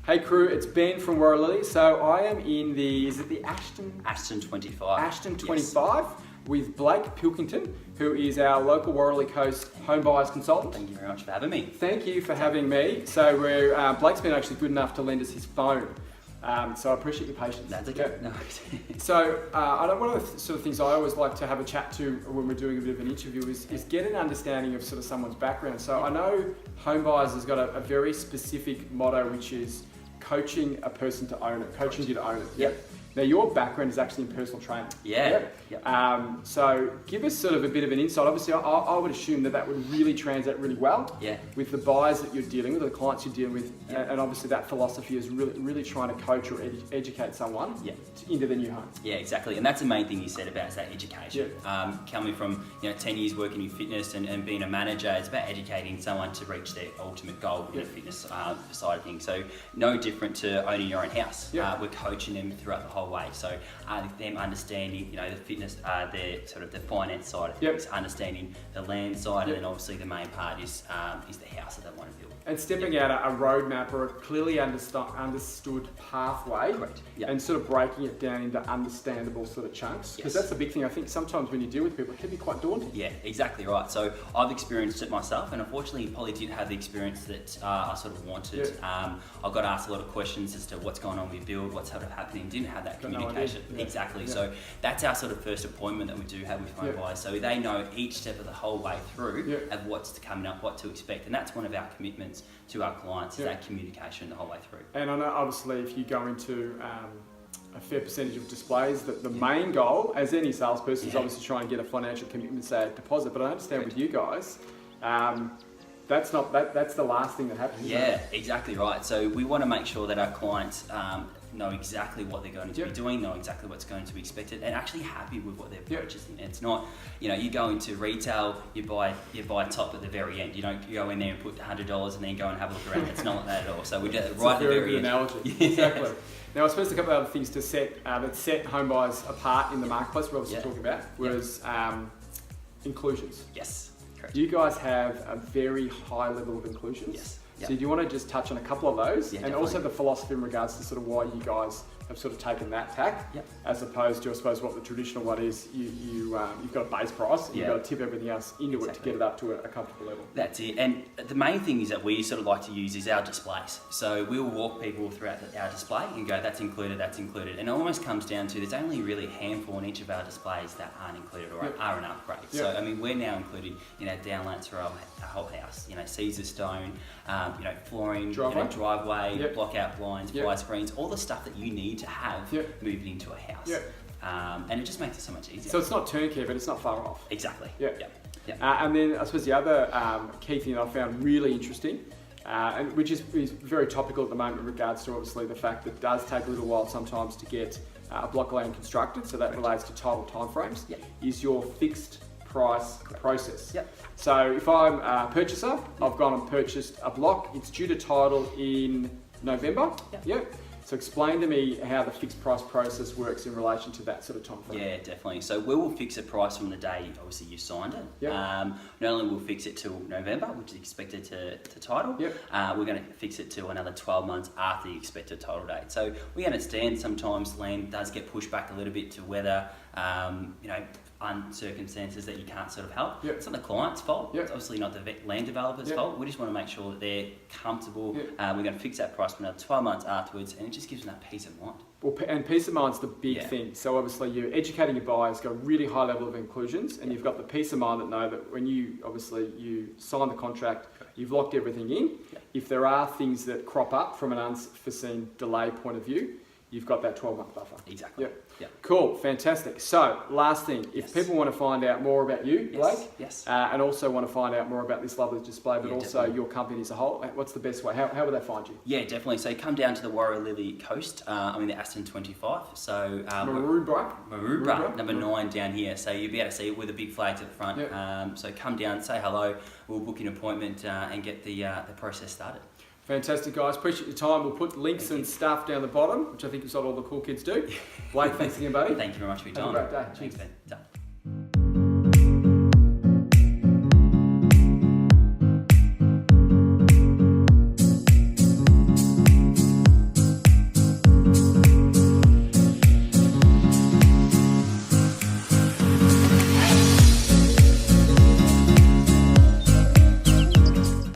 Hey crew, it's Ben from Warralily. So I am in the, is it the Ashton? Ashton 25. Ashton 25 with Blake Pilkington, who is our local Warralily Coast home buyers consultant. Thank you very much for having me. Thank you for having me. So Blake's been actually good enough to lend us his phone. So I appreciate your patience. That's okay. Yeah. No. So one of the sort of things I always like to have a chat to when we're doing a bit of an interview is get an understanding of sort of someone's background. So I know Home Buyers has got a very specific motto, which is coaching a person to own it, coaching you to own it. Yep. Now your background is actually in personal training. Yeah. Yep. So give us sort of a bit of an insight. Obviously, I would assume that would really translate really well with the buyers that you're dealing with, the clients you're dealing with, and obviously that philosophy is really trying to coach or educate someone into the new home. Yeah, exactly, and that's the main thing you said about is that education. Coming from 10 years working in fitness and being a manager, it's about educating someone to reach their ultimate goal in the fitness side of things. So no different to owning your own house. We're coaching them throughout the whole way. So them understanding, the fitness, their sort of the finance side of things, understanding the land side, and then obviously the main part is the house that they want to build. And stepping out a roadmap or a clearly understood pathway, and sort of breaking it down into understandable sort of chunks. Because that's the big thing. I think sometimes when you deal with people, it can be quite daunting. Yeah, exactly right. So I've experienced it myself, and unfortunately, probably didn't have the experience that I sort of wanted. I got asked a lot of questions as to what's going on with build, what's sort of happening. Didn't have that communication. Exactly. So that's our sort of first appointment that we do have with home buyers. So they know each step of the whole way through of what's coming up, what to expect, and that's one of our commitments to our clients, is that communication the whole way through. And I know obviously if you go into a fair percentage of displays, that the main goal, as any salesperson, is obviously try and get a financial commitment, say a deposit. But I understand with you guys, that's the last thing that happens. Yeah, exactly right. So we want to make sure that our clients know exactly what they're going to be doing, know exactly what's going to be expected, and actually happy with what they're purchasing. It's not, you go into retail, you buy top at the very end. You don't go in there and put $100 and then go and have a look around. It's not like that at all. So we do it right at the very end. Analogy. Exactly. Now, I suppose a couple of other things to set home buyers apart in the marketplace we're obviously talking about was inclusions. Yes, correct. You guys have a very high level of inclusions. Yes. So do you want to just touch on a couple of those, and definitely. also the philosophy in regards to sort of why you guys have sort of taken that tack, as opposed to, I suppose, what the traditional one is. You've got a base price, and you've got to tip everything else into it to get it up to a comfortable level. That's it. And the main thing is that we sort of like to use is our displays. So we'll walk people throughout our display and go, that's included, that's included. And it almost comes down to there's only really a handful in each of our displays that aren't included or are an upgrade. So I mean, we're now including layouts for our whole house. Caesar stone, flooring, driveway, block out blinds, fly screens, all the stuff that you need to have moving into a house. And it just makes it so much easier. So it's not turnkey, but it's not far off. Exactly. And then I suppose the other key thing that I found really interesting, and which is very topical at the moment in regards to obviously the fact that it does take a little while sometimes to get a block of land constructed, so that relates to title timeframes, is your fixed price process. So if I'm a purchaser, I've gone and purchased a block, it's due to title in November. So explain to me how the fixed price process works in relation to that sort of time frame. Yeah, definitely. So we will fix a price from the day, obviously, you signed it. Not only will fix it till November, which is expected to title, we're going to fix it to another 12 months after the expected title date. So we understand sometimes land does get pushed back a little bit to weather, circumstances that you can't sort of help. It's not the client's fault. It's obviously not the land developer's fault. We just want to make sure that they're comfortable. We're going to fix that price for another 12 months afterwards, and it just gives them that peace of mind. Well, and peace of mind's the big thing. So obviously you're educating your buyers, got a really high level of inclusions, and you've got the peace of mind that know that when you sign the contract, you've locked everything in. If there are things that crop up from an unforeseen delay point of view, you've got that 12-month buffer. Exactly. Cool, fantastic. So, last thing, if people want to find out more about you, Blake, and also want to find out more about this lovely display, but also your company as a whole, what's the best way? How would they find you? Yeah, definitely. So come down to the Warralily Coast. I'm in the Ashton 25. So Maroubra, number 9 down here. So you'll be able to see it with a big flag at the front. So come down, say hello. We'll book an appointment and get the process started. Fantastic, guys. Appreciate your time. We'll put links and stuff down the bottom, which I think is what all the cool kids do. Blake, thanks again, buddy. Thank you very much for your time. Have a great day. Thanks, Ben.